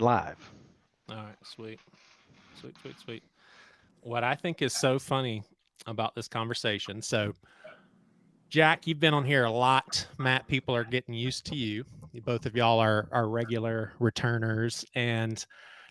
live. All right, sweet, sweet, sweet, sweet. What I think is so funny about this conversation. So, Jack, you've been on here a lot. Matt, people are getting used to you. Both of y'all are regular returners, and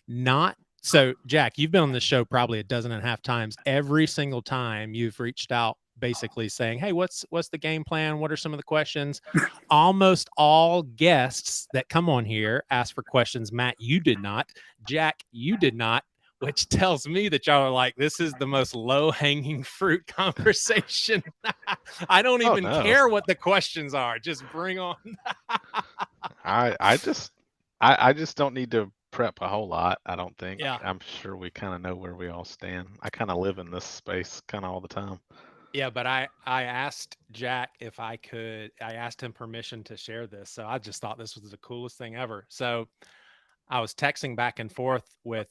not so. Jack, you've been on this show probably a dozen and a half times. Every single time you've reached out, basically saying, "Hey, what's the game plan? What are some of the questions?" Almost all guests that come on here ask for questions. Matt, you did not. Jack, you did not, which tells me that y'all are like, this is the most low hanging fruit conversation. I don't Oh even no, care what the questions are. Just bring on. I just don't need to prep a whole lot. I don't think. Yeah. I'm sure we kind of know where we all stand. I kind of live in this space kind of all the time. Yeah, but I asked Jack if I could. I asked him permission to share this, so I just thought this was the coolest thing ever. So I was texting back and forth with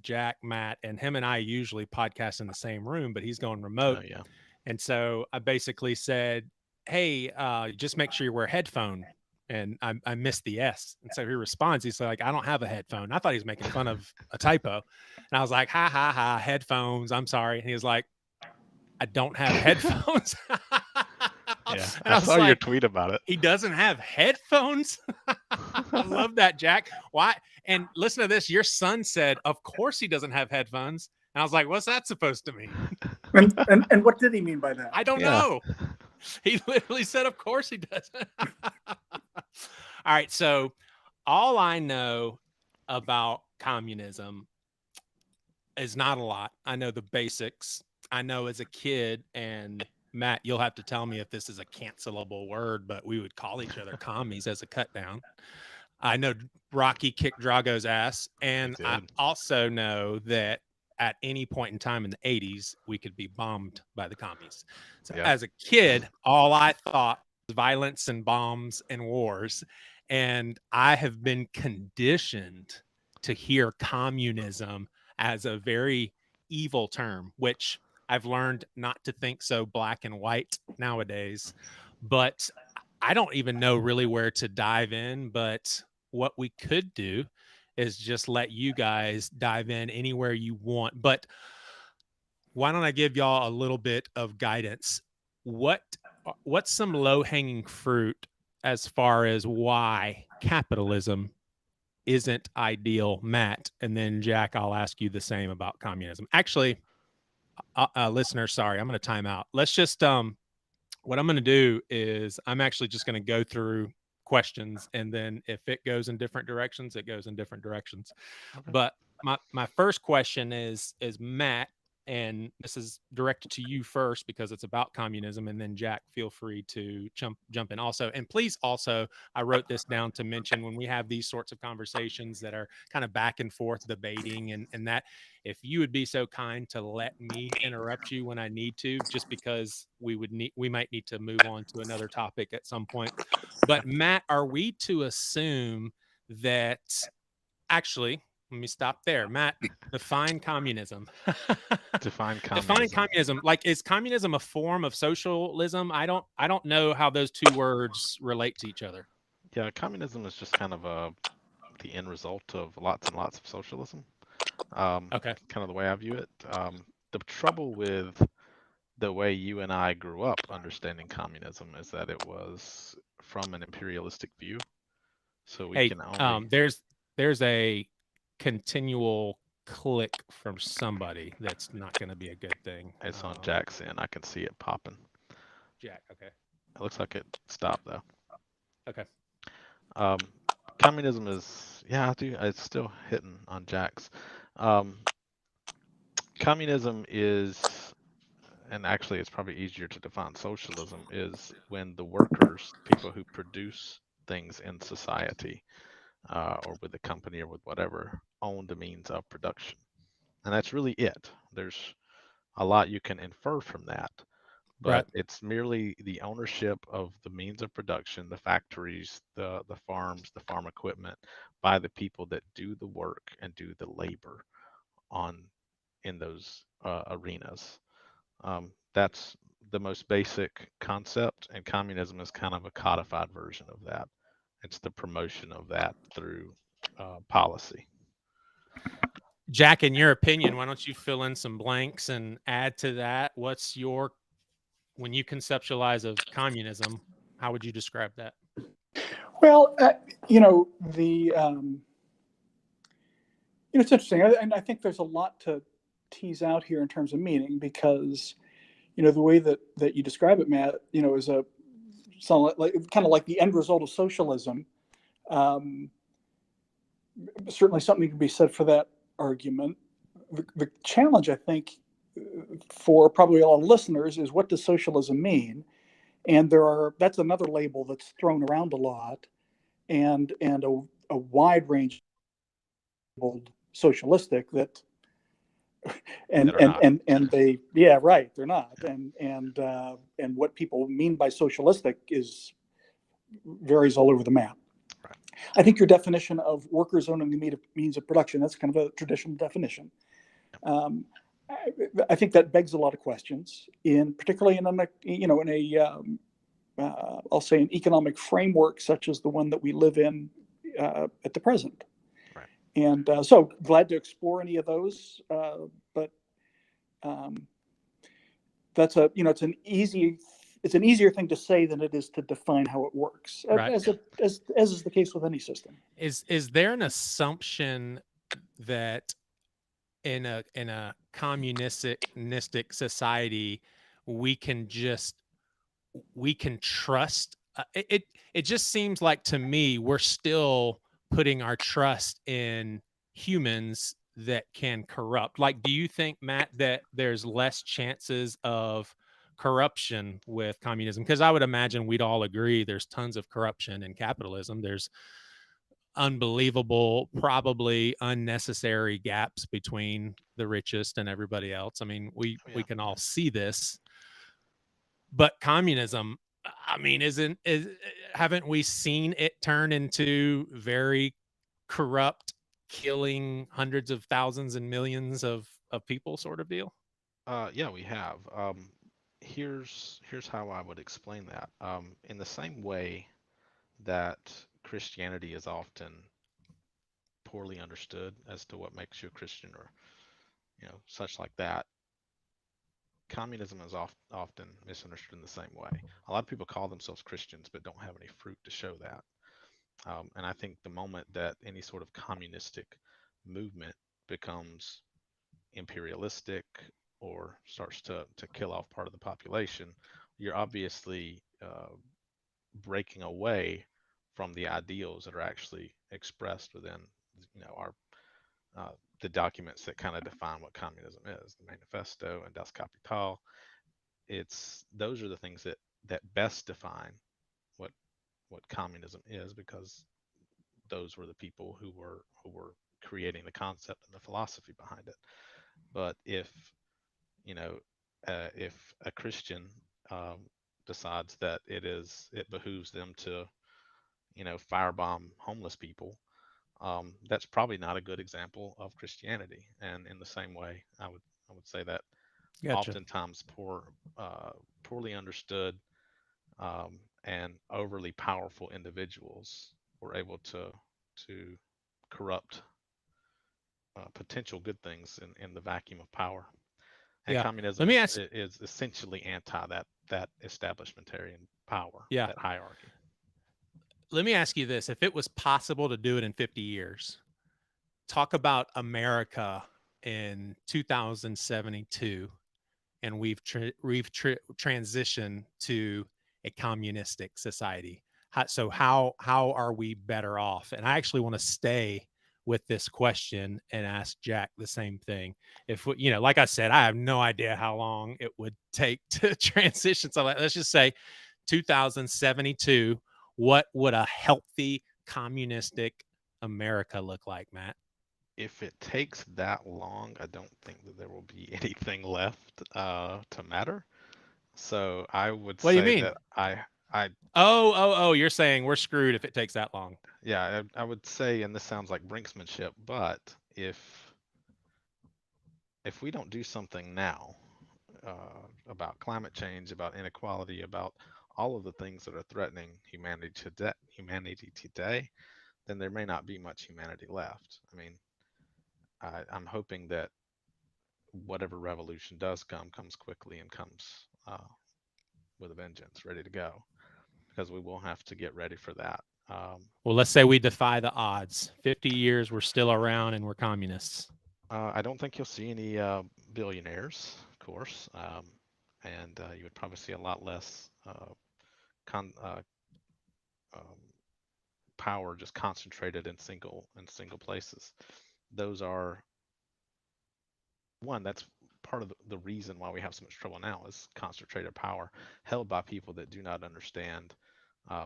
Jack, Matt, and him and I usually podcast in the same room, but he's going remote. Oh yeah, And so I basically said, "Hey, just make sure you wear a headphone." And I missed the S. And so he responds, he's like, "I don't have a headphone." I thought he was making fun of a typo. And I was like, "Ha ha ha, headphones. I'm sorry." And he was like, "I don't have headphones." yeah. And I I was saw your like, tweet about it. he doesn't have headphones? I love that, Jack. Why? And listen to this. Your son said, "Of course he doesn't have headphones." And I was like, "What's that supposed to mean?" And what did he mean by that? I don't Yeah, know. He literally said, "Of course he doesn't." All right. So, all I know about communism is not a lot. I know the basics. I know as a kid, and Matt, you'll have to tell me if this is a cancelable word, but we would call each other commies as a cut down. I know Rocky kicked Drago's ass, he and I did. also know that at any point in time in the 80s, we could be bombed by the commies. So Yeah, as a kid, all I thought was violence and bombs and wars. And I have been conditioned to hear communism as a very evil term, which I've learned not to think so black and white nowadays. But I don't even know really where to dive in. But what we could do is just let you guys dive in anywhere you want. But why don't I give y'all a little bit of guidance? What what's some low-hanging fruit as far as why capitalism isn't ideal, Matt? And then Jack, I'll ask you the same about communism. Actually, listeners, sorry, I'm going to time out. Let's just what I'm going to do is I'm actually just going to go through questions, and then if it goes in different directions, it goes in different directions. okay. But my first question is Matt, and this is directed to you first because it's about communism, and then Jack, feel free to jump in also. And please also, I wrote this down to mention when we have these sorts of conversations that are kind of back and forth debating, and that if you would be so kind to let me interrupt you when I need to, just because we might need to move on to another topic at some point. But Matt, are we to assume that actually, let me stop there. Matt, define communism. Define Define communism. communism. Like, is communism a form of socialism? I don't know how those two words relate to each other. Yeah, communism is just kind of the end result of lots and lots of socialism. Okay. Kind of the way I view it. The trouble with the way you and I grew up understanding communism is that it was from an imperialistic view. So we Hey, can only, there's a continual click from somebody that's not going to be a good thing. it's on Jack's end. I can see it popping. Jack. Okay. It looks like it stopped though. Okay. Um, Communism is, yeah, I do. It's still hitting on Jack's. Um, Communism is, and actually it's probably easier to define socialism, is when the workers, people who produce things in society, or with a company or with whatever, own the means of production. And that's really it. There's a lot you can infer from that, Right. but it's merely the ownership of the means of production, the factories, the farms, the farm equipment, by the people that do the work and do the labor on in those arenas. That's the most basic concept, and communism is kind of a codified version of that. It's the promotion of that through policy. Jack, in your opinion, why don't you fill in some blanks and add to that? What's your, when you conceptualize of communism, how would you describe that? Well, it's interesting, and I think there's a lot to tease out here in terms of meaning, because the way that you describe it, Matt, is a like kind of like the end result of socialism. Um, Certainly, something can be said for that argument. The challenge, I think, for probably a lot of listeners is, what does socialism mean? And that's another label that's thrown around a lot, and a wide range of socialistic that That are not. and they, yeah, right, they're not. And what people mean by socialistic is varies all over the map. Right. I think your definition of workers owning the means of production, that's kind of a traditional definition. I think that begs a lot of questions, particularly I'll say an economic framework such as the one that we live in at the present. Right. And so glad to explore any of those, but that's it's an easier thing to say than it is to define how it works, Right. as is the case with any system. Is there an assumption that in a communistic society we can trust? It just seems like, to me, we're still putting our trust in humans that can corrupt. Like, do you think, Matt, that there's less chances of corruption with communism? Because I would imagine we'd all agree there's tons of corruption in capitalism. There's unbelievable, probably unnecessary gaps between the richest and everybody else. I mean, we can all see this. But communism, I mean, haven't we seen it turn into very corrupt, killing hundreds of thousands and millions of people sort of deal? Yeah, we have. Here's how I would explain that. In the same way that Christianity is often poorly understood as to what makes you a Christian, or such like that, communism is often misunderstood in the same way. A lot of people call themselves Christians but don't have any fruit to show that. And I think the moment that any sort of communistic movement becomes imperialistic or starts to kill off part of the population, you're obviously breaking away from the ideals that are actually expressed within our the documents that kind of define what communism is, the manifesto and Das Kapital. Those are the things that best define what communism is, because those were the people who were creating the concept and the philosophy behind it. But if if a Christian decides that it behooves them to firebomb homeless people, that's probably not a good example of Christianity. And in the same way, I would say that Gotcha. oftentimes poorly understood and overly powerful individuals were able to corrupt potential good things in the vacuum of power. And Yeah. communism Let me ask. is essentially anti that establishmentarian power, Yeah. that hierarchy. Let me ask you this: if it was possible to do it in 50 years, talk about America in 2072, and we've transitioned to a communistic society. How are we better off? And I actually want to stay with this question and ask Jack the same thing. If like I said, I have no idea how long it would take to transition. So let's just say 2072. What would a healthy communistic America look like, Matt? If it takes that long, I don't think that there will be anything left to matter. So I would What do you say mean? that I Oh, you're saying we're screwed if it takes that long. yeah, I would say, and this sounds like brinksmanship, but if we don't do something now about climate change, about inequality, about all of the things that are threatening humanity today, then there may not be much humanity left. I mean, I'm hoping that whatever revolution does comes quickly and comes with a vengeance, ready to go, because we will have to get ready for that. Well, let's say we defy the odds. 50 years, we're still around and we're communists. I don't think you'll see any billionaires, of course, and you would probably see a lot less con- um, power just concentrated in single places. Those are one. That's part of the reason why we have so much trouble now is concentrated power held by people that do not understand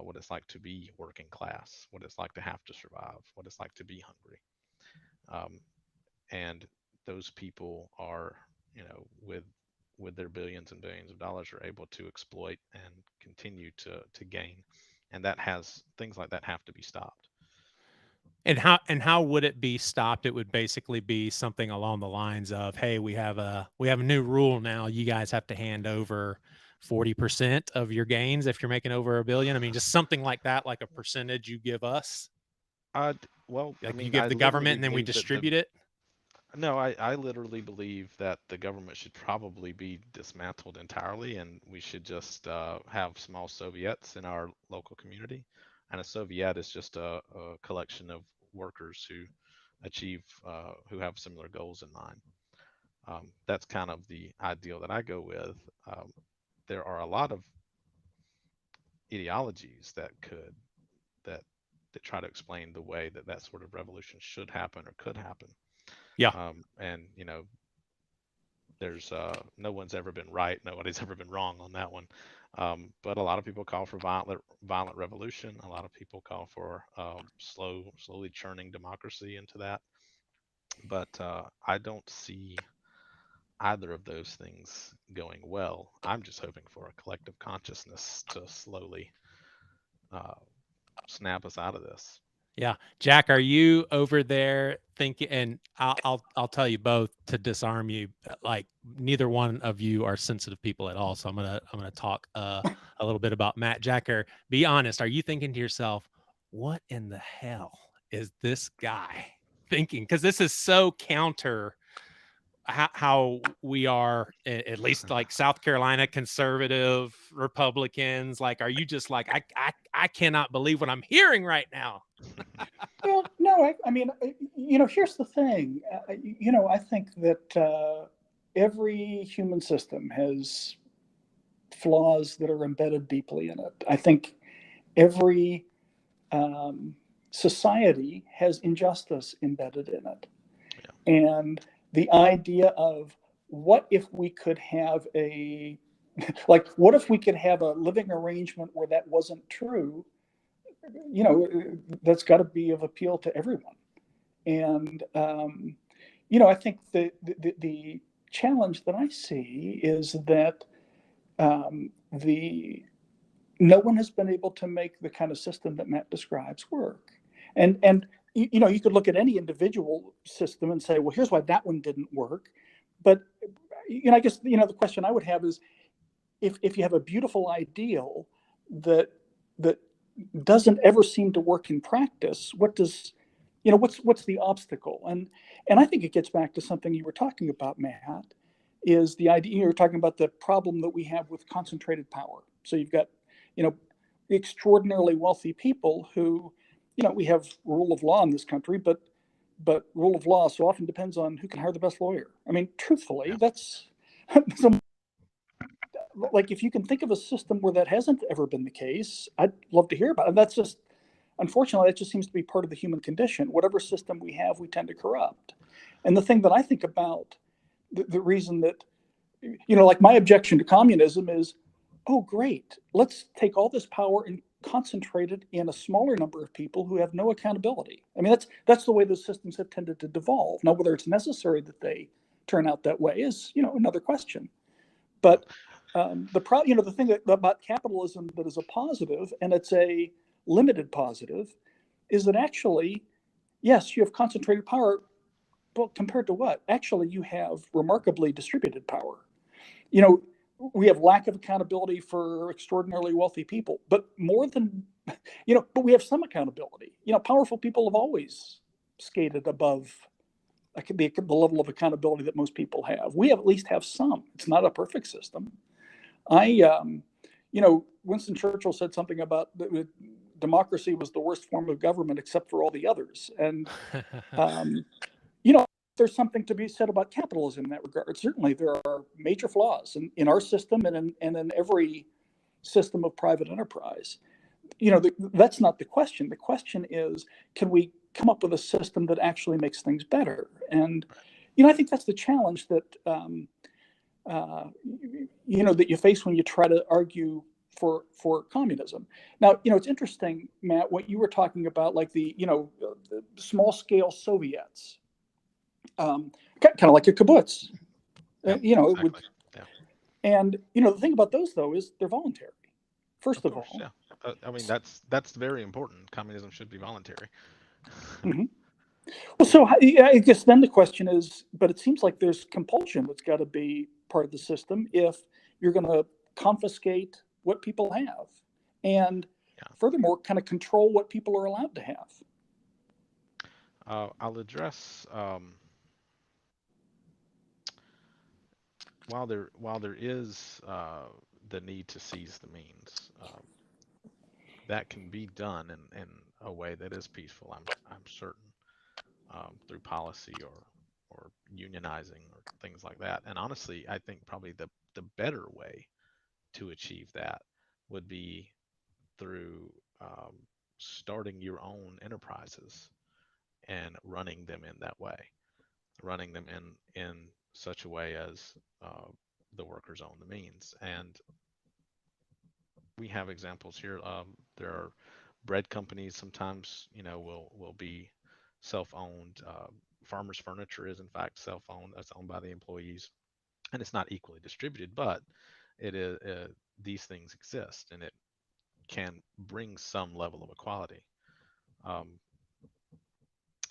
what it's like to be working class, what it's like to have to survive, what it's like to be hungry. Um, and those people are, with their billions and billions of dollars, are able to exploit and continue to gain, and that has things like that have to be stopped. And how would it be stopped? It would basically be something along the lines of, hey, we have a new rule now. You guys have to hand over 40% of your gains if you're making over $1 billion. I mean, just something like that, like a percentage you give us, Well, I like you mean, give I the literally government and then we believe that distribute it. no, I literally believe that the government should probably be dismantled entirely, and we should just have small Soviets in our local community. And a Soviet is just a collection of workers who have similar goals in mind. That's kind of the ideal that I go with. There are a lot of ideologies that that try to explain the way that that sort of revolution should happen or could happen. Yeah. And there's no one's ever been right, nobody's ever been wrong on that one. But a lot of people call for violent revolution. A lot of people call for slowly churning democracy into that. But I don't see either of those things going well. I'm just hoping for a collective consciousness to slowly uh, snap us out of this. Yeah. Jack, are you over there thinking, and I'll tell you both to disarm you, like neither one of you are sensitive people at all. So I'm going to talk a little bit about Matt. Jack, be honest. Are you thinking to yourself, what in the hell is this guy thinking? Because this is so counter how we are, at least like South Carolina conservative Republicans. Like, are you just like, I cannot believe what I'm hearing right now? Well, no, I mean, here's the thing. I think that every human system has flaws that are embedded deeply in it. I think every society has injustice embedded in it. Yeah. And the idea of what if we could have what if we could have a living arrangement where that wasn't true? That's got to be of appeal to everyone. And, I think the challenge that I see is that no one has been able to make the kind of system that Matt describes work. And you could look at any individual system and say, well, here's why that one didn't work. But I guess the question I would have is, if you have a beautiful ideal that doesn't ever seem to work in practice, what's the obstacle? And I think it gets back to something you were talking about, Matt, is the idea you were talking about, the problem that we have with concentrated power. So you've got extraordinarily wealthy people who, we have rule of law in this country, but rule of law so often depends on who can hire the best lawyer. I mean, truthfully, Yeah. that's like, if you can think of a system where that hasn't ever been the case, I'd love to hear about it. That's just, unfortunately, that just seems to be part of the human condition. Whatever system we have, we tend to corrupt. And the thing that I think about, the reason that, like my objection to communism is, oh, great, let's take all this power and concentrate it in a smaller number of people who have no accountability. I mean, that's the way those systems have tended to devolve. Now, whether it's necessary that they turn out that way is, another question. But the thing about capitalism that is a positive, and it's a limited positive, is that actually, yes, you have concentrated power, but compared to what? Actually, you have remarkably distributed power. We have lack of accountability for extraordinarily wealthy people, but more than but we have some accountability. Powerful people have always skated above the level of accountability that most people have. We at least have some. It's not a perfect system. Winston Churchill said something about democracy was the worst form of government except for all the others. And, there's something to be said about capitalism in that regard. Certainly, there are major flaws in our system and in every system of private enterprise. That's not the question. The question is, can we come up with a system that actually makes things better? And, I think that's the challenge that, that you face when you try to argue for communism. Now, it's interesting, Matt, what you were talking about, like the small scale Soviets, kind of like a kibbutz. Yep, exactly. And the thing about those though is they're voluntary. First of all, yeah. I mean, that's very important. Communism should be voluntary. Mm-hmm. Well, so I guess then the question is, but it seems like there's compulsion that's got to be part of the system if you're going to confiscate what people have, and furthermore, kind of control what people are allowed to have. I'll address while there is the need to seize the means, that can be done in a way that is peaceful. I'm certain, through policy or unionizing or things like that. And honestly, I think probably the better way to achieve that would be through starting your own enterprises and running them in that way, running them in such a way as the workers own the means. And we have examples here. There are bread companies sometimes, will be self-owned. Farmers Furniture is in fact self-owned. That's owned by the employees, and it's not equally distributed, but it is. These things exist, and it can bring some level of equality. Um,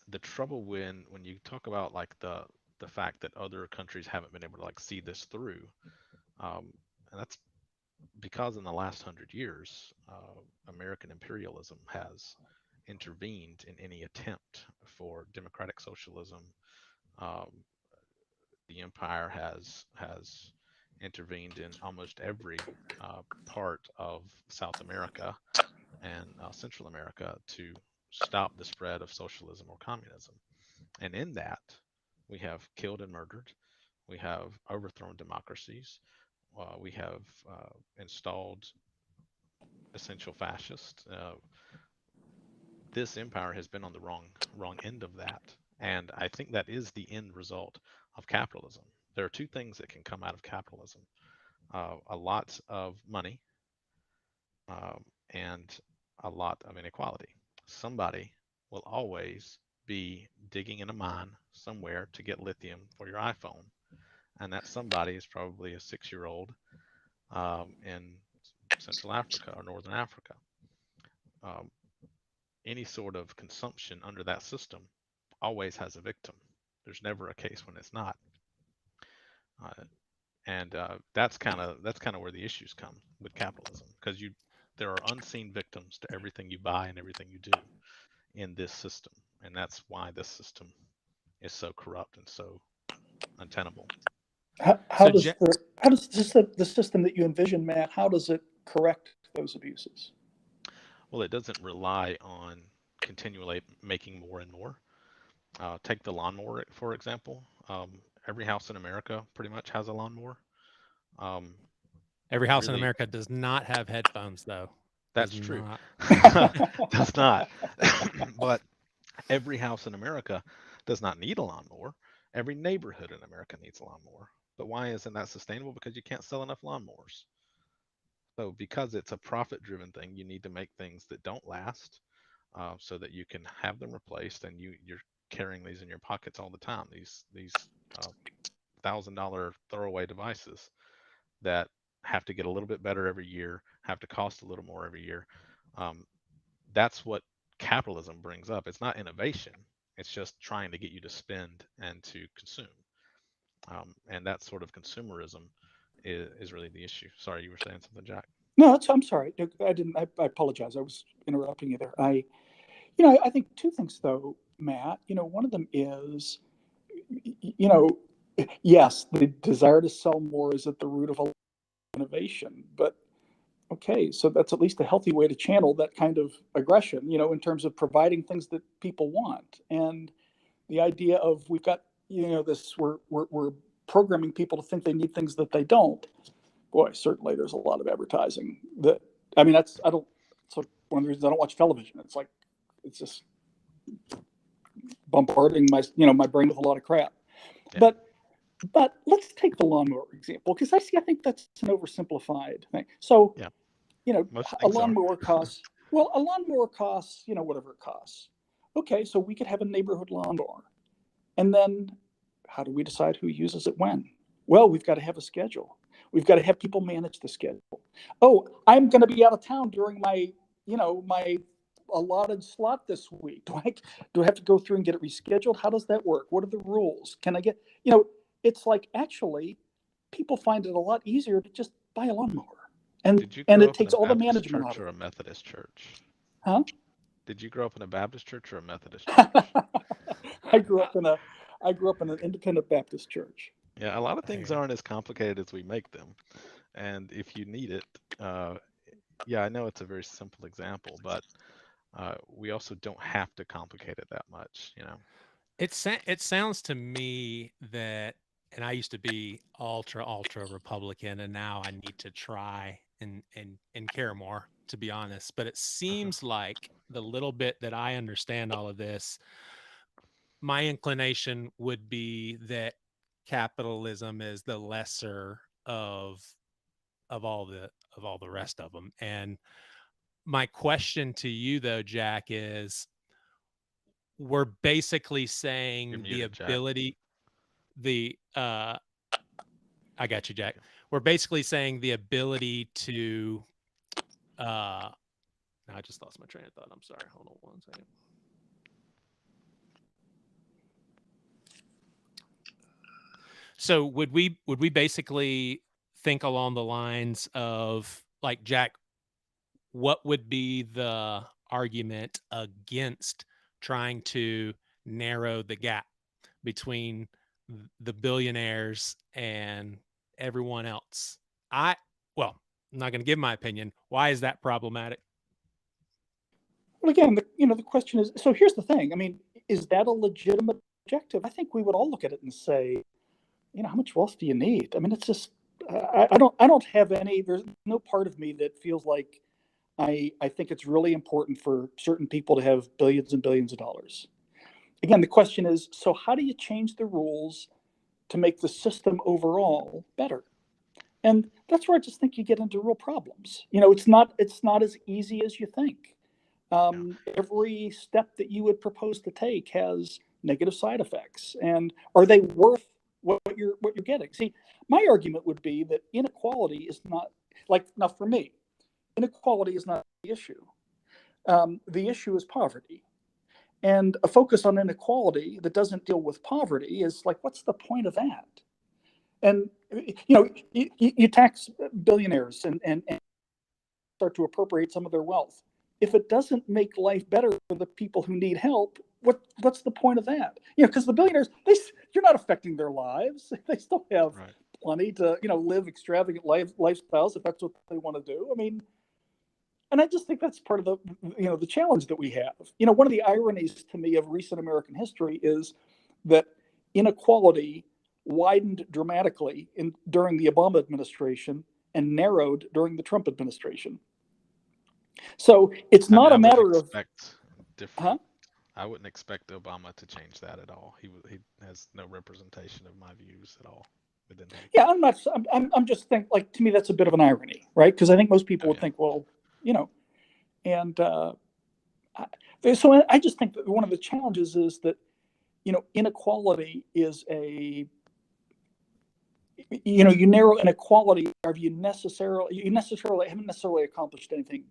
the trouble when you talk about like the fact that other countries haven't been able to like see this through, and that's because in the last 100 years, American imperialism has intervened in any attempt for democratic socialism. Um, the empire has intervened in almost every part of South America and Central America to stop the spread of socialism or communism. And in that, we have killed and murdered. We have overthrown democracies. We have installed essential fascists. This empire has been on the wrong end of that, and I think that is the end result of capitalism. There are two things that can come out of capitalism: a lot of money and a lot of inequality. Somebody will always be digging in a mine somewhere to get lithium for your iPhone, and that somebody is probably a 6-year old in Central Africa or Northern Africa. Um, any sort of consumption under that system always has a victim. There's never a case when it's not, and that's kind of where the issues come with capitalism, because there are unseen victims to everything you buy and everything you do in this system, and that's why this system is so corrupt and so untenable. How does the system that you envision, Matt? How does it correct those abuses? Well, it doesn't rely on continually making more and more. Take the lawnmower, for example. Every house in America pretty much has a lawnmower. Um, Every house in America does not have headphones, though. That's true. Does not. But every house in America does not need a lawnmower. Every neighborhood in America needs a lawnmower. But why isn't that sustainable? Because you can't sell enough lawnmowers. So because it's a profit-driven thing, you need to make things that don't last, so that you can have them replaced, and you're carrying these in your pockets all the time. These $1,000 throwaway devices that have to get a little bit better every year, have to cost a little more every year. Um, that's what capitalism brings up. It's not innovation. It's just trying to get you to spend and to consume. And that sort of consumerism is really the issue. Sorry, you were saying something, Jack. No, I'm sorry. I didn't. I apologize. I was interrupting you there. I think two things though, Matt. One of them is, you know, yes, the desire to sell more is at the root of a lot of innovation. But okay, so that's at least a healthy way to channel that kind of aggression. In terms of providing things that people want, and the idea of we've got this we're programming people to think they need things that they don't. Boy, certainly there's a lot of advertising that, I mean, that's, I don't, it's like one of the reasons I don't watch television. It's just bombarding my brain with a lot of crap. Yeah. But let's take the lawnmower example, because I think that's an oversimplified thing. So, Yeah. Most a things are. lawnmower costs, whatever it costs. Okay, so we could have a neighborhood lawnmower. And then how do we decide who uses it when? Well, we've got to have a schedule. We've got to have people manage the schedule. Oh, I'm going to be out of town during my allotted slot this week. Do I have to go through and get it rescheduled? How does that work? What are the rules? Can I get, it's like actually people find it a lot easier to just buy a lawnmower. And it takes all the management out of it. Or a Methodist church? Huh? Did you grow up in a Baptist church or a Methodist church? I grew up in an independent Baptist church. Yeah, a lot of things aren't as complicated as we make them. And if you need it, yeah, I know it's a very simple example, but we also don't have to complicate it that much, It sounds to me that, and I used to be ultra Republican, and now I need to try and care more, to be honest. But it seems like the little bit that I understand all of this, my inclination would be that capitalism is the lesser of all the rest of them. And my question to you though, Jack, is we're basically saying the ability, I got you, Jack. We're basically saying the ability to, now I just lost my train of thought. I'm sorry. Hold on one second. So would we basically think along the lines of, like, Jack, what would be the argument against trying to narrow the gap between the billionaires and everyone else? I'm not going to give my opinion. Why is that problematic? Well, again, the question is, so here's the thing. I mean, is that a legitimate objective? I think we would all look at it and say, how much wealth do you need? I mean, it's just, I don't have any, there's no part of me that feels like I think it's really important for certain people to have billions and billions of dollars. Again, the question is, so how do you change the rules to make the system overall better? And that's where I just think you get into real problems. It's not as easy as you think. Every step that you would propose to take has negative side effects, and are they worth what you're getting? See, my argument would be that inequality is not, like, now for me, inequality is not the issue. The issue is poverty. And a focus on inequality that doesn't deal with poverty is like, what's the point of that? And, you tax billionaires and start to appropriate some of their wealth. If it doesn't make life better for the people who need help, what's the point of that? Because the billionaires, you're not affecting their lives. They still have plenty to, live extravagant lifestyles if that's what they want to do. I mean, and I just think that's part of the challenge that we have. One of the ironies to me of recent American history is that inequality widened dramatically during the Obama administration and narrowed during the Trump administration. So it's not a matter of different. I wouldn't expect Obama to change that at all. He has no representation of my views at all within him. Yeah, I'm just thinking, like, to me that's a bit of an irony, right? Because I think most people would think, well, and so I just think that one of the challenges is that inequality is you narrow inequality, or you haven't necessarily accomplished anything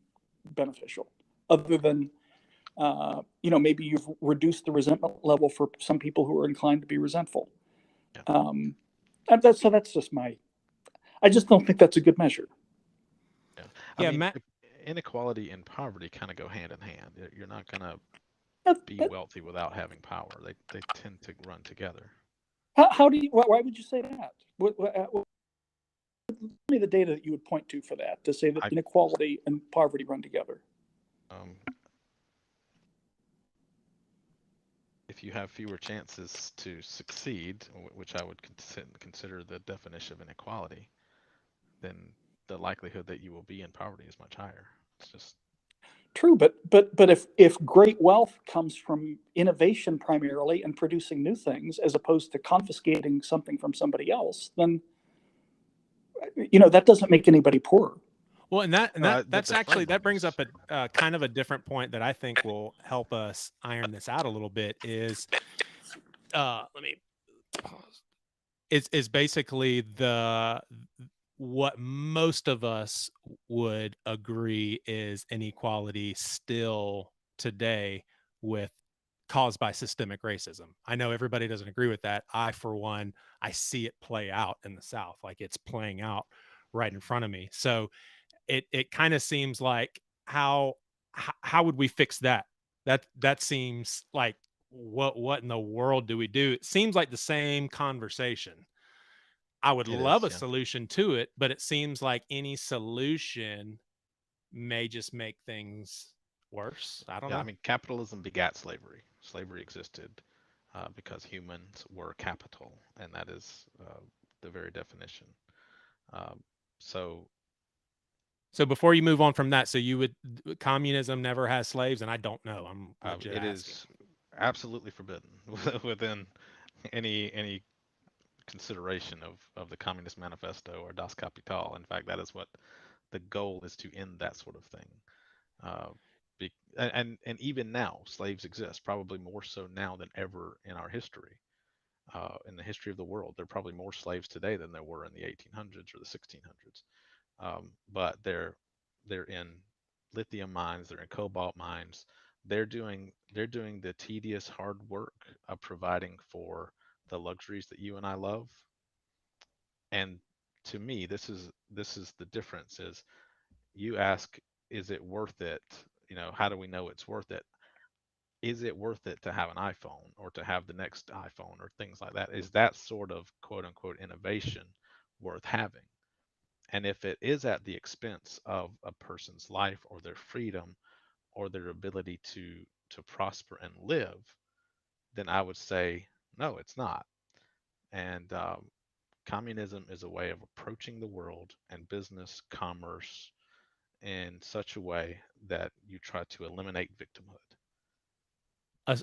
beneficial other than maybe you've reduced the resentment level for some people who are inclined to be resentful. And that's just I just don't think that's a good measure. Yeah. I Yeah, mean, Matt. inequality and poverty kind of go hand in hand. You're not going to That- be that- wealthy without having power. They tend to run together. how do you? Why would you say that? Give me the data that you would point to for that to say that I inequality and poverty run together. um, if you have fewer chances to succeed, which I would consider the definition of inequality, then the likelihood that you will be in poverty is much higher. It's just True, but if great wealth comes from innovation primarily and producing new things as opposed to confiscating something from somebody else, then that doesn't make anybody poorer. Well, and that's the actually, that framework brings is up a kind of a different point that I think will help us iron this out a little bit. Is let me pause. Is basically what most of us would agree is inequality still today with caused by systemic racism. I know everybody doesn't agree with that. I, for one, I see it play out in the South, like it's playing out right in front of me. So it kind of seems like how would we fix that? That seems like what in the world do we do? It seems like the same conversation. I would it love is, a yeah. solution to it, but it seems like any solution may just make things worse. I don't Yeah, I know. mean, capitalism begat slavery. Slavery existed because humans were capital, and that is the very definition. Um, so So before you move on from that, so communism never has slaves, and I don't know. I'm legit it asking. is absolutely forbidden within any consideration of the Communist Manifesto or Das Kapital. In fact, that is what the goal is, to end that sort of thing. Uh, and even now, slaves exist, probably more so now than ever in our history. In the history of the world, there are probably more slaves today than there were in the 1800s or the 1600s. But they're in lithium mines, they're in cobalt mines. They're doing the tedious hard work of providing for the luxuries that you and I love. And to me, this is the difference. Is you ask, is it worth it? How do we know it's worth it? Is it worth it to have an iPhone or to have the next iPhone or things like that? Is that sort of quote unquote innovation worth having? And if it is at the expense of a person's life or their freedom or their ability to prosper and live, then I would say no, it's not. And communism is a way of approaching the world and business, commerce in such a way that you try to eliminate victimhood.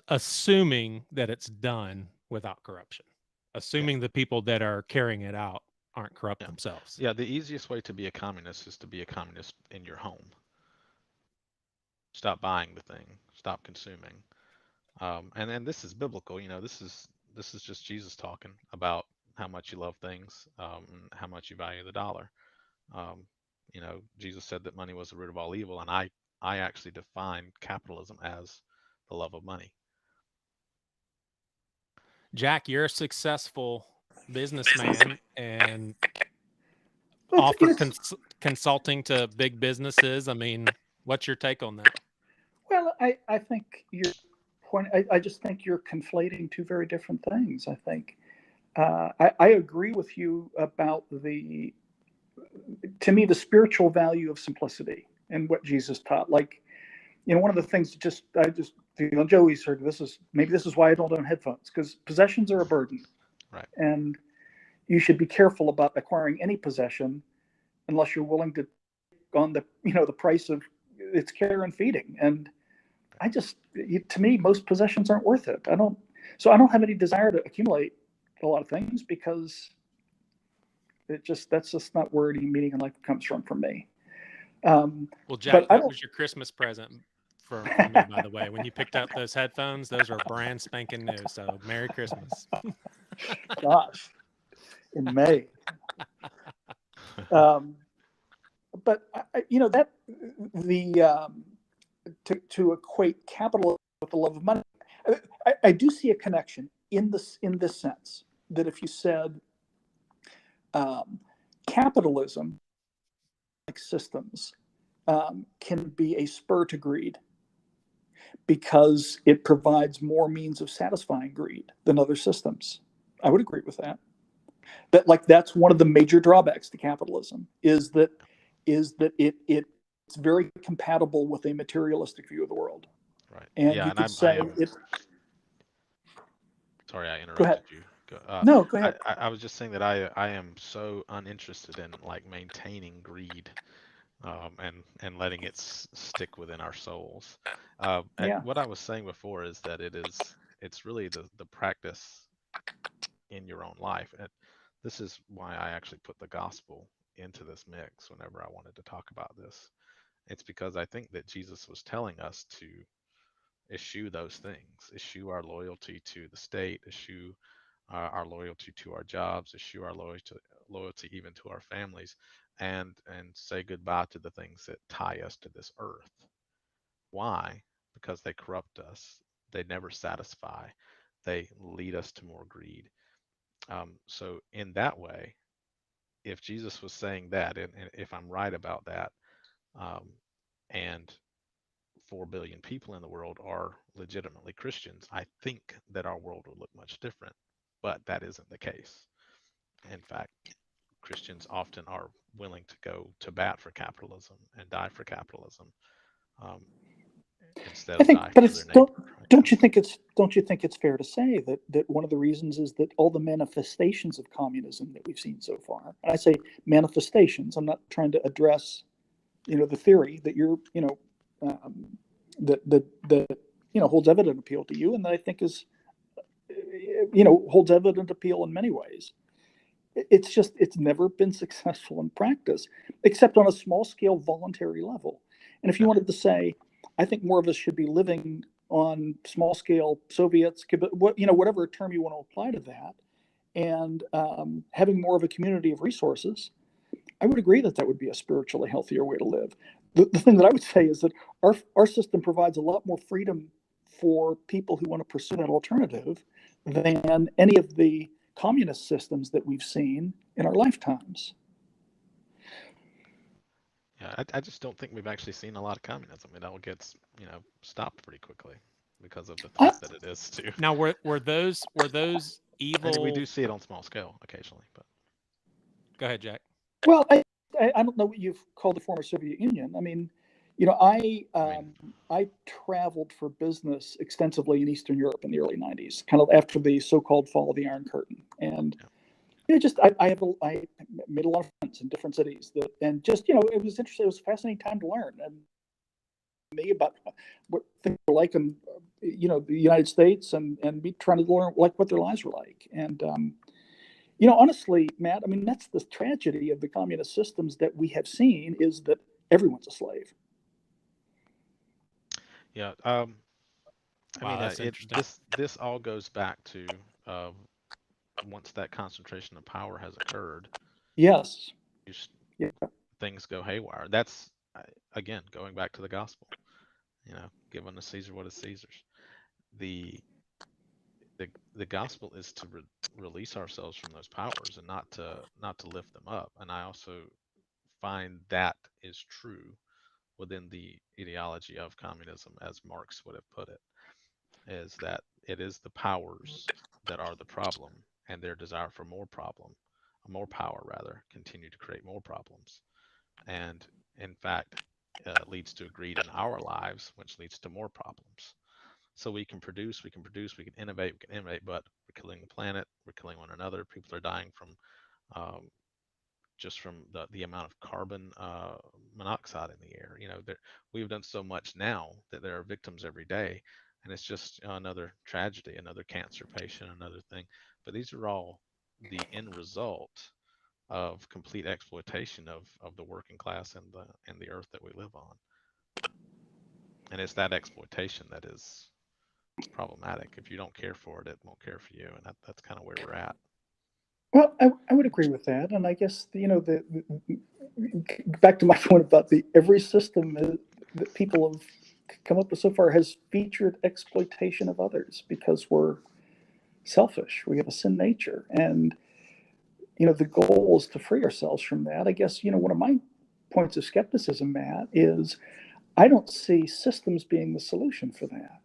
Assuming that it's done without corruption, Yeah, assuming the people that are carrying it out aren't corrupt yeah, themselves. yeah. The easiest way to be a communist is to be a communist in your home. Stop buying the thing. Stop consuming. And then this is biblical. This is just Jesus talking about how much you love things, and how much you value the dollar. Um, Jesus said that money was the root of all evil, and I actually define capitalism as the love of money. Jack, you're a successful businessman and Well, offer consulting to big businesses. I mean, what's your take on that? well, I think your point. I just think you're conflating two very different things. I think I agree with you about to me, the spiritual value of simplicity and what Jesus taught. Like, one of the things Joey's heard this is why I don't own headphones, because possessions are a burden, Right. and you should be careful about acquiring any possession unless you're willing to on the price of its care and feeding. And to me, most possessions aren't worth it. I don't have any desire to accumulate a lot of things, because that's just not where any meaning in life comes from for me. Well, Jack, But I that don't. was your Christmas present for me, by the way. When you picked up those headphones, those are brand spanking new. So Merry Christmas. Gosh, in May. Um, but that to equate capitalism with the love of money, I do see a connection in this sense, that if you said capitalism, like systems, can be a spur to greed because it provides more means of satisfying greed than other systems. I would agree with that. That's one of the major drawbacks to capitalism is that it's very compatible with a materialistic view of the world. Right. And Yeah, you and could say it. sorry, I Go ahead. interrupted you. No, go ahead. I was just saying that I am so uninterested in like maintaining greed, and letting it stick within our souls. Yeah. What I was saying before is that it's really the practice in your own life. And this is why I actually put the gospel into this mix whenever I wanted to talk about this. It's because I think that Jesus was telling us to eschew those things, eschew our loyalty to the state, eschew our loyalty to our jobs, eschew our loyalty even to our families, and say goodbye to the things that tie us to this earth. Why? Because they corrupt us. They never satisfy. They lead us to more greed. So in that way, if Jesus was saying that, and if I'm right about that, um, and 4 billion people in the world are legitimately Christians, I think that our world would look much different. But that isn't the case. In fact, Christians often are willing to go to bat for capitalism and die for capitalism, um, instead I of think, die but for their it's neighbor. Right? don't you think it's fair to say that one of the reasons is that all the manifestations of communism that we've seen so far, and I say manifestations, I'm not trying to address, the theory that you're, that holds evident appeal to you, and that I think is, holds evident appeal in many ways. It's never been successful in practice, except on a small scale voluntary level. And if you Yeah. wanted to say, I think more of us should be living on small scale Soviets, whatever term you want to apply to that, and having more of a community of resources, I would agree that would be a spiritually healthier way to live. The thing that I would say is that our system provides a lot more freedom for people who want to pursue that alternative than any of the communist systems that we've seen in our lifetimes. Yeah, I just don't think we've actually seen a lot of communism. It all gets, stopped pretty quickly because of the I, threat that it is to. Now, were those And we evil? do see it on small scale occasionally, but Go ahead, Jack. well, I don't know what you've called the former Soviet Union. I mean, I mean, I traveled for business extensively in Eastern Europe in the early '90s, kind of after the so-called fall of the Iron Curtain, and yeah. I made a lot of friends in different cities and just it was interesting. It was a fascinating time to learn and me about what things were like in the United States and me trying to learn like what their lives were like. And honestly, Matt, I mean that's the tragedy of the communist systems that we have seen is that everyone's a slave. Yeah. I Wow, mean, that's interesting. this all goes back to, uh, once that concentration of power has occurred, Yes. you, s- Yeah. things go haywire. That's, again, going back to the gospel. Give unto Caesar what is Caesar's. The the gospel is to release ourselves from those powers and not to lift them up. And I also find that is true within the ideology of communism, as Marx would have put it, is that it is the powers that are the problem, and their desire for more power rather, continue to create more problems, and in fact, leads to greed in our lives, which leads to more problems. So we can innovate, but we're killing the planet, we're killing one another. People are dying from, um, just from the amount of carbon monoxide in the air. We've done so much now that there are victims every day, and it's just another tragedy, another cancer patient, another thing. But these are all the end result of complete exploitation of the working class and the earth that we live on. And it's that exploitation that is problematic. If you don't care for it, it won't care for you, and that's kind of where we're at. Well, I would agree with that, and I guess back to my point about every system that people have come up with so far has featured exploitation of others because we're selfish. We have a sin nature, and the goal is to free ourselves from that. I guess one of my points of skepticism, Matt, is I don't see systems being the solution for that.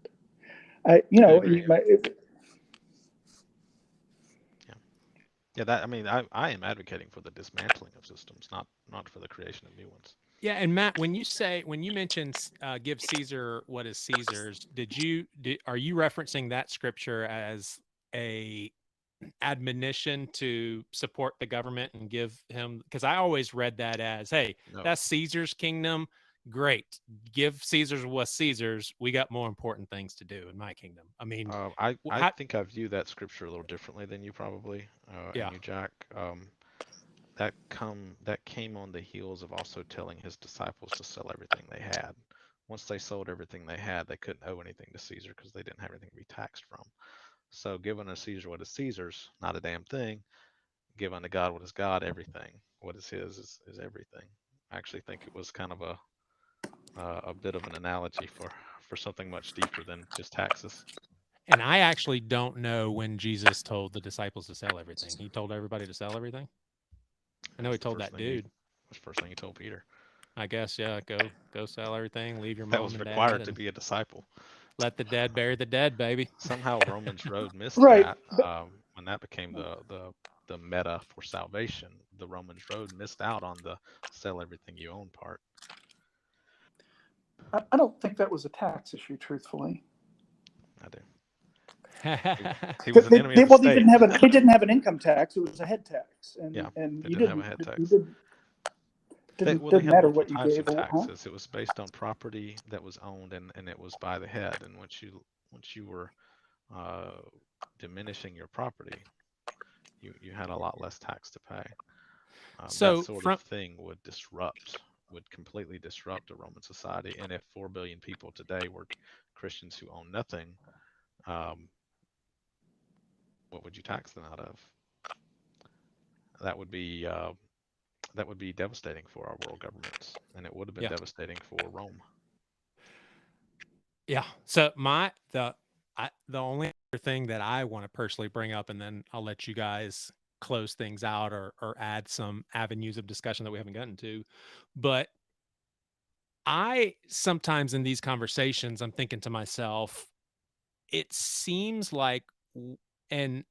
That, I mean, I am advocating for the dismantling of systems, not for the creation of new ones. Yeah, and Matt, when you mentioned give Caesar what is Caesar's, are you referencing that scripture as a admonition to support the government and give him? Because I always read that as, hey, No. that's Caesar's kingdom. Great, give Caesar's what's Caesar's. We got more important things to do in my kingdom. I mean, I think I view that scripture a little differently than you probably, yeah. and you, Jack. That came on the heels of also telling his disciples to sell everything they had. Once they sold everything they had, they couldn't owe anything to Caesar because they didn't have anything to be taxed from. So give unto Caesar what is Caesar's, not a damn thing. Give unto God what is God, everything. What is his is everything. I actually think it was kind of a bit of an analogy for something much deeper than just taxes. And I actually don't know when Jesus told the disciples to sell everything. He told everybody to sell everything. I know he told that dude. That's the first thing he told Peter. I guess, yeah, go sell everything, leave your That mom was and required dad, to and be a disciple. let the dead bury the dead, baby. Somehow Romans Road missed Right. that when that became the meta for salvation. The Romans Road missed out on the sell everything you own part. I don't think that was a tax issue, truthfully. I do. He was an enemy of the state. They didn't have an income tax. It was a head tax, and you didn't have a head tax. Didn't matter what you gave. Taxes. It was based on property that was owned, and it was by the head. And once you were diminishing your property, you had a lot less tax to pay. So that sort of thing would completely disrupt a Roman society. And if 4 billion people today were Christians who own nothing, what would you tax them out of? That would be devastating for our world governments, and it would have been devastating for Rome. Yeah. So the only other thing that I want to personally bring up, and then I'll let you guys close things out or add some avenues of discussion that we haven't gotten to, but I sometimes in these conversations, I'm thinking to myself, it seems like, and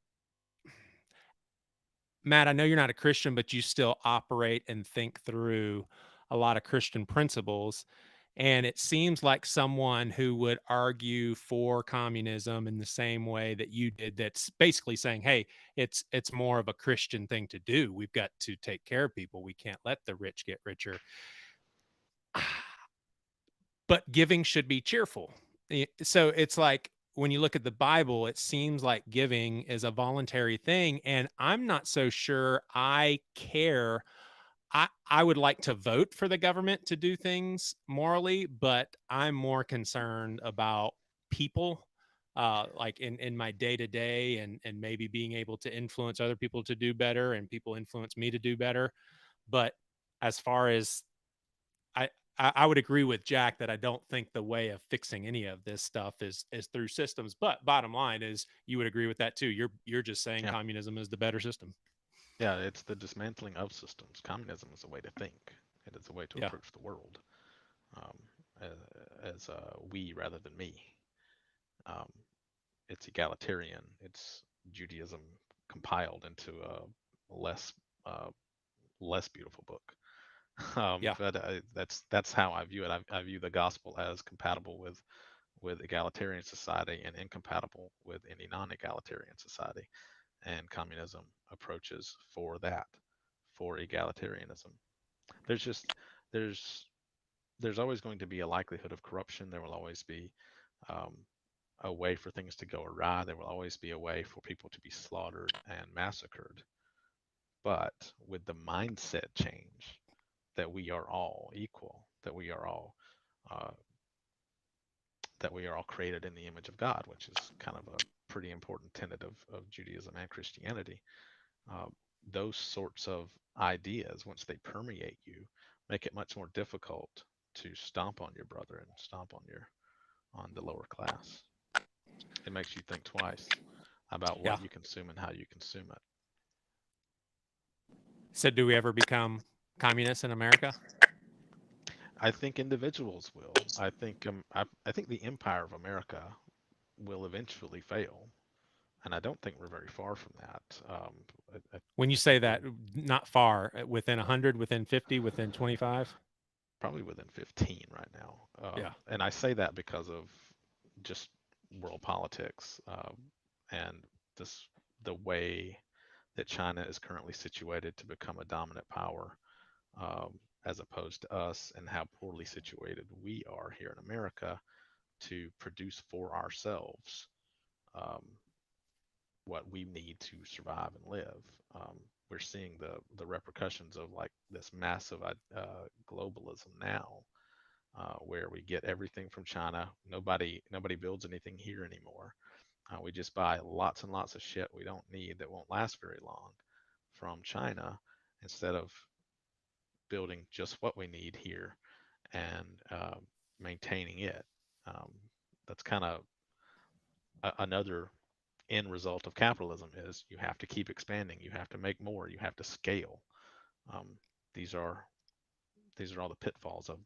Matt, I know you're not a Christian, but you still operate and think through a lot of Christian principles. And it seems like someone who would argue for communism in the same way that you did, that's basically saying, hey, it's more of a Christian thing to do. We've got to take care of people. We can't let the rich get richer. But giving should be cheerful. So it's like, when you look at the Bible, it seems like giving is a voluntary thing. And I'm not so sure I care. I would like to vote for the government to do things morally, but I'm more concerned about people, like in my day to day, and maybe being able to influence other people to do better, and people influence me to do better. But as far as I would agree with Jack that I don't think the way of fixing any of this stuff is through systems. But bottom line is, you would agree with that too. You're just saying communism is the better system. Yeah, it's the dismantling of systems. Communism is a way to think. It is a way to approach the world, as we rather than me. It's egalitarian. It's Judaism compiled into a less beautiful book. But that's how I view it. I view the gospel as compatible with egalitarian society and incompatible with any non-egalitarian society. And communism approaches for that, for egalitarianism. There's there's always going to be a likelihood of corruption. There will always be a way for things to go awry. There will always be a way for people to be slaughtered and massacred. But with the mindset change that we are all equal, uh, that we are all created in the image of God, which is kind of a pretty important tenet of Judaism and Christianity. Uh, those sorts of ideas, once they permeate you, make it much more difficult to stomp on your brother and stomp on the lower class. It makes you think twice about what you consume and how you consume it. So do we ever become communists in America? I think individuals will. I think the empire of America will eventually fail, and I don't think we're very far from that. When you say that, not far, within 100, within 50, within 25? Probably within 15 right now. Yeah. And I say that because of just world politics, and this the way that China is currently situated to become a dominant power, as opposed to us, and how poorly situated we are here in America to produce for ourselves um, what we need to survive and live. We're seeing the repercussions of like this massive globalism now, where we get everything from China. Nobody builds anything here anymore. We just buy lots and lots of shit we don't need that won't last very long from China, instead of building just what we need here and maintaining it. Um, that's kind of another end result of capitalism is you have to keep expanding, you have to make more, you have to scale. Um, these are all the pitfalls of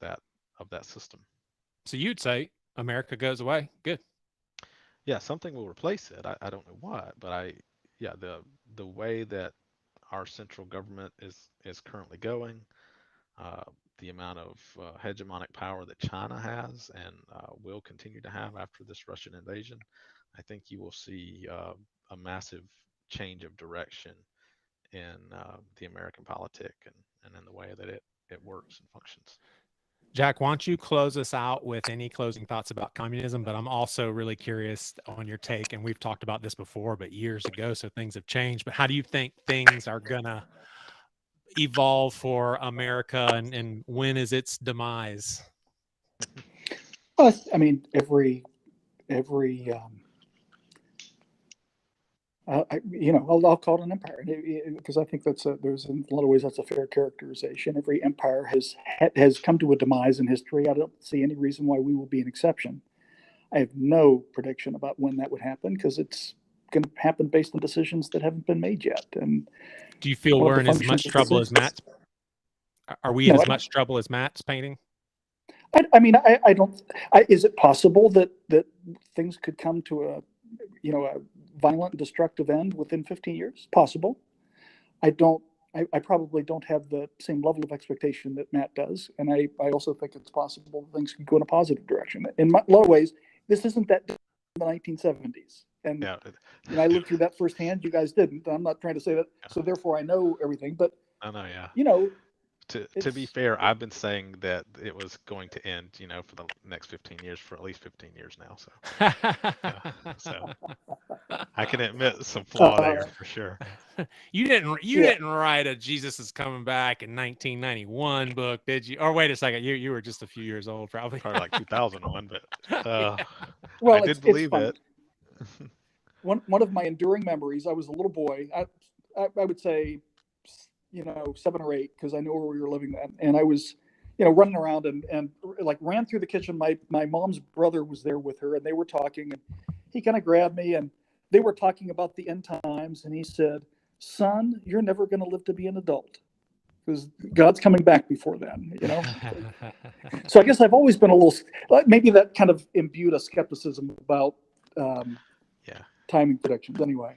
that system. So you'd say America goes away. Good. Yeah, something will replace it. I don't know what, but yeah, the way that our central government is currently going, uh, the amount of hegemonic power that China has and will continue to have after this Russian invasion, I think you will see a massive change of direction in the American politic, and in the way that it works and functions. Jack, why don't you close us out with any closing thoughts about communism? But I'm also really curious on your take, and we've talked about this before, but years ago, so things have changed. But how do you think things are going to evolve for America, and when is its demise? Well, I mean, every I'll call it an empire because I think there's in a lot of ways that's a fair characterization. Every empire has come to a demise in history. I don't see any reason why we will be an exception. I have no prediction about when that would happen because it's going to happen based on decisions that haven't been made yet. And do you feel we're in as much trouble as Matt's? Are we in as much trouble as Matt's painting? I mean, I don't. Is it possible that things could come to a violent, destructive end within 15 years? Possible. I don't. I probably don't have the same level of expectation that Matt does, and I also think it's possible things could go in a positive direction. In a lot of ways, this isn't that different in the 1970s, and Yeah. I lived through that firsthand. You guys didn't. I'm not trying to say that, so therefore I know everything. But I know, yeah. To be fair, I've been saying that it was going to end, for the next 15 years, for at least 15 years now. So, yeah, so I can admit some flaw there for sure. You didn't write a Jesus is Coming Back in 1991 book, did you? Or wait a second, you were just a few years old, probably like 2001, but well, I did believe it. One of my enduring memories, I was a little boy. I would say 7 or 8, because I know where we were living then, and I was running around and like ran through the kitchen. My mom's brother was there with her, and they were talking, and he kind of grabbed me, and they were talking about the end times, and he said, "Son, you're never going to live to be an adult because God's coming back before then." So I guess I've always been a little, maybe that kind of imbued a skepticism about timing predictions. Anyway,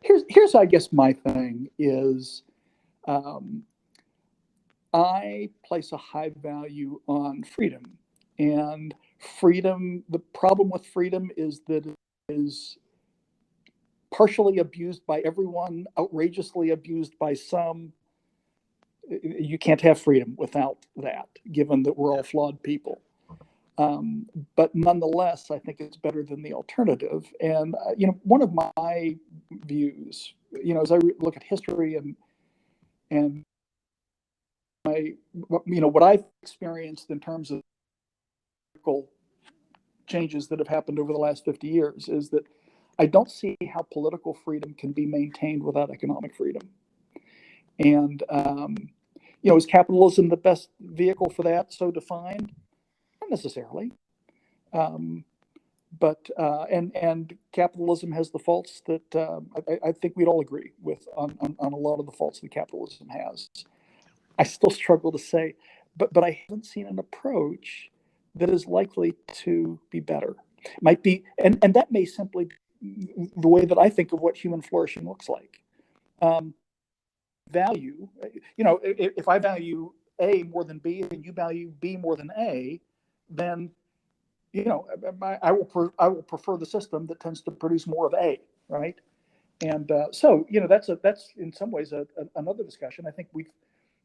here's I guess my thing is, I place a high value on freedom, and freedom. The problem with freedom is that it is partially abused by everyone, outrageously abused by some. You can't have freedom without that, given that we're all flawed people. But nonetheless, I think it's better than the alternative. And one of my views, as I look at history and what I've experienced in terms of changes that have happened over the last 50 years, is that I don't see how political freedom can be maintained without economic freedom. And is capitalism the best vehicle for that, so defined? Not necessarily. But capitalism has the faults that I think we'd all agree with on a lot of the faults that capitalism has. I still struggle to say but I haven't seen an approach that is likely to be better. Might be, and that may simply be the way that I think of what human flourishing looks like. Value, if I value A more than B and you value B more than A, then I will prefer the system that tends to produce more of A, right? And so that's in some ways another discussion. I think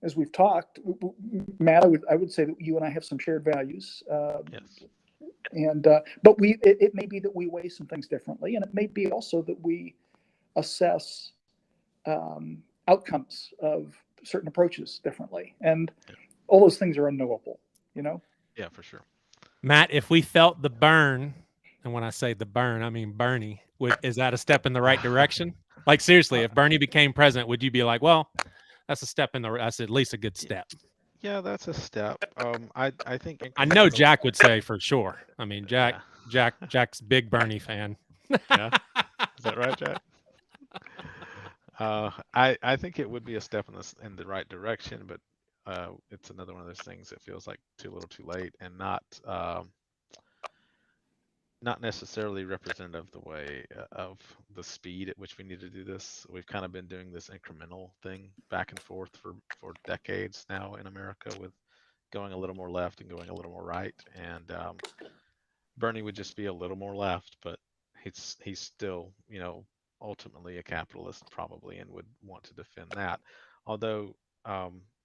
as we've talked, Matt, I would say that you and I have some shared values. Yes. And but it may be that we weigh some things differently, and it may be also that we assess outcomes of certain approaches differently, and all those things are unknowable. Yeah, for sure. Matt, if we felt the burn, and when I say the burn, I mean Bernie, is that a step in the right direction? Like seriously, if Bernie became president, would you be like, well, that's that's at least a good step? Yeah, that's a step. I think I know incremental. Jack would say for sure. I mean, Jack's big Bernie fan. Yeah, is that right, Jack? I think it would be a step in the right direction, but it's another one of those things that feels like too little, too late, and not necessarily representative of the way of the speed at which we need to do this. We've kind of been doing this incremental thing back and forth for decades now in America, with going a little more left and going a little more right. And Bernie would just be a little more left, but he's still, ultimately a capitalist probably, and would want to defend that. Although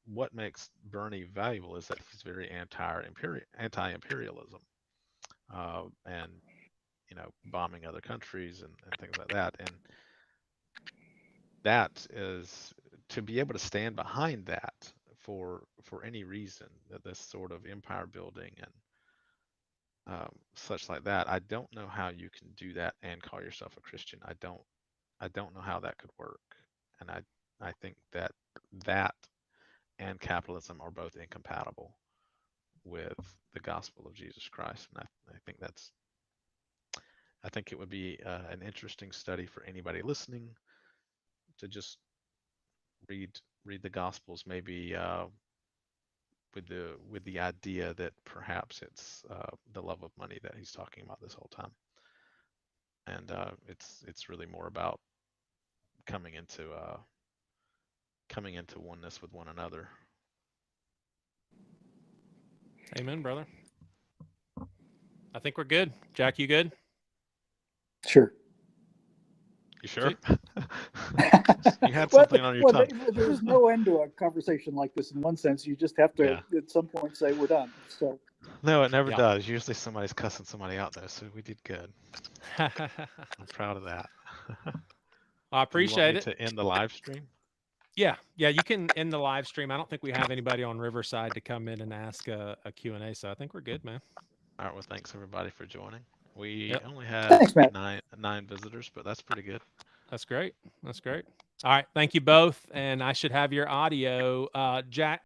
what makes Bernie valuable is that he's very anti-imperialism, and bombing other countries and things like that. And that is, to be able to stand behind that for any reason, that this sort of empire building and such like that. I don't know how you can do that and call yourself a Christian. I don't know how that could work. And I think that and capitalism are both incompatible with the gospel of Jesus Christ. And I think it would be an interesting study for anybody listening to just read the gospels, maybe with the idea that perhaps it's the love of money that he's talking about this whole time. And it's really more about coming into oneness with one another. Amen, brother. I think we're good. Jack, you good? Sure. You sure? You had something on your tongue. There's no end to a conversation like this. In one sense, you just have to at some point say we're done. So. No, it never does. Usually somebody's cussing somebody out though, so we did good. I'm proud of that. I appreciate it. To end the live stream? Yeah, you can end the live stream. I don't think we have anybody on Riverside to come in and ask a Q&A, so I think we're good, man. All right, well, thanks everybody for joining. We only had nine visitors, but that's pretty good. That's great. All right, thank you both, and I should have your audio. Jack,